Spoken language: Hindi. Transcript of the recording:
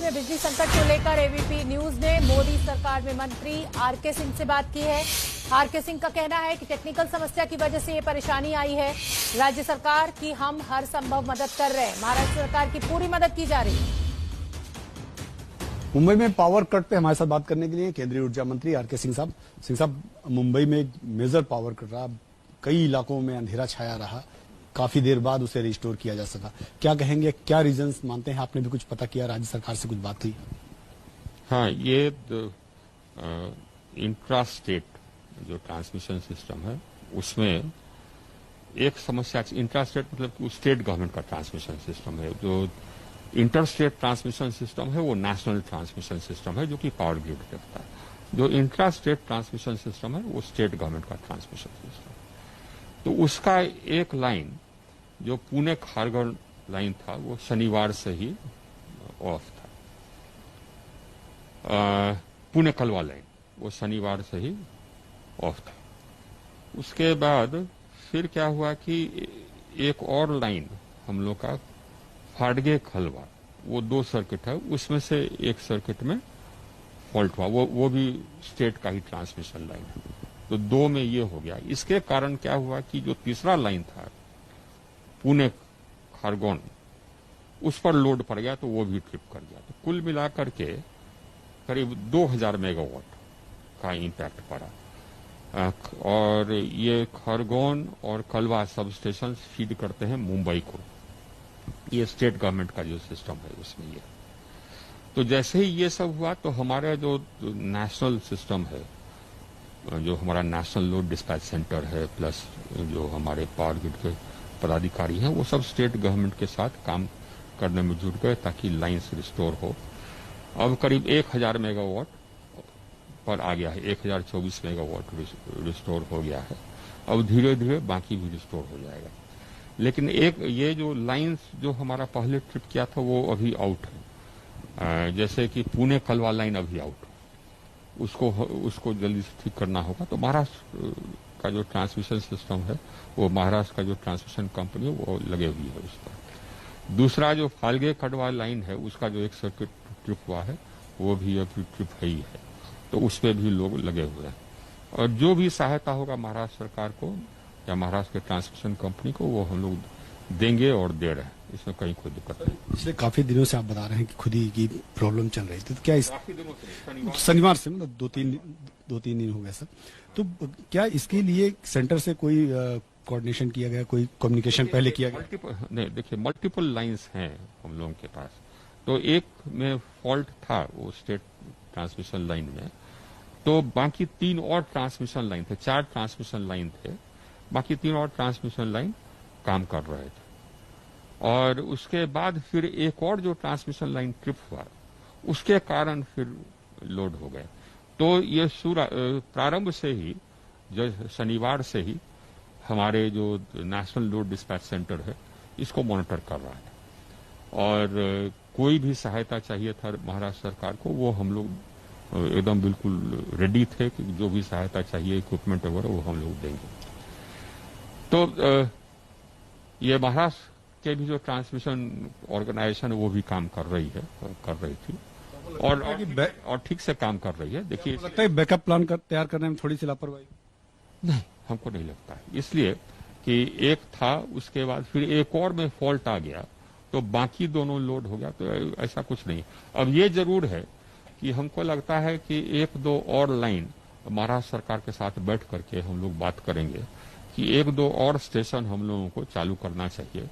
छत्तीसगढ़ में बिजली संकट को लेकर एबीपी न्यूज ने मोदी सरकार में मंत्री आरके सिंह से बात की है। आरके सिंह का कहना है कि टेक्निकल समस्या की वजह से ये परेशानी आई है। राज्य सरकार की हम हर संभव मदद कर रहे हैं। महाराष्ट्र सरकार की पूरी मदद की जा रही है। मुंबई में पावर कट पे हमारे साथ बात करने के लिए केंद्रीय ऊर्जा मंत्री आरके सिंह साहब मुंबई में एक मेजर पावर कट रहा, कई इलाकों में अंधेरा छाया रहा, काफी देर बाद उसे रिस्टोर किया जा सका। क्या कहेंगे, क्या रीजंस मानते हैं? आपने भी कुछ पता किया, राज्य सरकार से कुछ बात हुई? हाँ, ये इंट्रा स्टेट जो ट्रांसमिशन सिस्टम है उसमें एक समस्या, इंट्रा स्टेट मतलब स्टेट गवर्नमेंट का ट्रांसमिशन सिस्टम है। जो इंटर स्टेट ट्रांसमिशन सिस्टम है वो नेशनल ट्रांसमिशन सिस्टम है जो कि पावर ग्रिड रखता है। जो इंट्रा स्टेट ट्रांसमिशन सिस्टम है वो स्टेट गवर्नमेंट का ट्रांसमिशन सिस्टम है। तो उसका एक लाइन जो पुणे खारगढ़ लाइन था वो शनिवार से ही ऑफ था। पुणे कलवा लाइन वो शनिवार से ही ऑफ था। उसके बाद फिर क्या हुआ कि एक और लाइन हम लोग का फाड़गे खलवा, वो 2 सर्किट है, उसमें से एक सर्किट में फॉल्ट हुआ। वो भी स्टेट का ही ट्रांसमिशन लाइन है। तो 2 में ये हो गया। इसके कारण क्या हुआ कि जो तीसरा लाइन था पुणे खारगोन, उस पर लोड पड़ गया तो वो भी ट्रिप कर गया। तो कुल मिलाकर के करीब 2000 मेगावाट का इम्पैक्ट पड़ा। और ये खरगोन और कलवा सब स्टेशन फीड करते हैं मुंबई को। ये स्टेट गवर्नमेंट का जो सिस्टम है उसमें ये। तो जैसे ही ये सब हुआ तो हमारा जो नेशनल सिस्टम है, जो हमारा नेशनल लोड डिस्पैच सेंटर है, प्लस जो हमारे पावर ग्रिड के पदाधिकारी हैं, वो सब स्टेट गवर्नमेंट के साथ काम करने में जुट गए ताकि लाइन्स रिस्टोर हो। अब करीब 1000 मेगावाट पर आ गया है, 1024 मेगावाट रिस्टोर हो गया है। अब धीरे धीरे बाकी भी रिस्टोर हो जाएगा। लेकिन एक ये जो लाइन्स जो हमारा पहले ट्रिप किया था वो अभी आउट है। जैसे कि पुणे कलवा लाइन अभी आउट, उसको जल्दी से ठीक करना होगा। तो महाराष्ट्र का जो ट्रांसमिशन सिस्टम है वो महाराष्ट्र का जो ट्रांसमिशन कंपनी है वो लगे हुई है उस पर। दूसरा जो फाल्गे कटवा लाइन है उसका जो एक सर्किट ट्रिप हुआ है वो भी अभी ट्रिप है ही है। तो उस पर भी लोग लगे हुए हैं। और जो भी सहायता होगा महाराष्ट्र सरकार को या महाराष्ट्र के ट्रांसमिशन कंपनी को वो हम लोग देंगे और दे रहे हैं। इसमें कहीं कोई दिक्कत नहीं। पिछले काफी दिनों से आप बता रहे हैं कि खुद ही की प्रॉब्लम चल रही थी। तो क्या काफी दिनों से शनिवार से मतलब 2-3 दिन हो गए सर। तो क्या इसके लिए सेंटर से कोई कोऑर्डिनेशन किया गया, कोई कम्युनिकेशन पहले किया गया? नहीं, देखिए मल्टीपल लाइंस हैं हम लोगों के पास। तो एक में फॉल्ट था वो स्टेट ट्रांसमिशन लाइन में, तो बाकी 3 और ट्रांसमिशन लाइन थे, 4 ट्रांसमिशन लाइन थे, बाकी 3 और ट्रांसमिशन लाइन काम कर रहे थे। और उसके बाद फिर एक और जो ट्रांसमिशन लाइन ट्रिप हुआ उसके कारण फिर लोड हो गए। तो ये प्रारंभ से ही, जो शनिवार से ही हमारे जो नेशनल लोड डिस्पैच सेंटर है इसको मॉनिटर कर रहा है। और कोई भी सहायता चाहिए था महाराष्ट्र सरकार को वो हम लोग एकदम बिल्कुल रेडी थे कि जो भी सहायता चाहिए, इक्विपमेंट वगैरह, वो हम लोग देंगे। तो ये महाराष्ट्र के भी जो ट्रांसमिशन ऑर्गेनाइजेशन है वो भी काम कर रही थी और ठीक से काम कर रही है। देखिए, लगता है बैकअप प्लान तैयार करने में थोड़ी सी लापरवाही? नहीं, हमको नहीं लगता है। इसलिए कि एक था, उसके बाद फिर एक और में फॉल्ट आ गया तो बाकी दोनों लोड हो गया। तो ऐसा कुछ नहीं। अब ये जरूर है कि हमको लगता है कि 1-2 और लाइन महाराष्ट्र सरकार के साथ बैठ करके हम लोग बात करेंगे कि 1-2 और स्टेशन हम लोगों को चालू करना चाहिए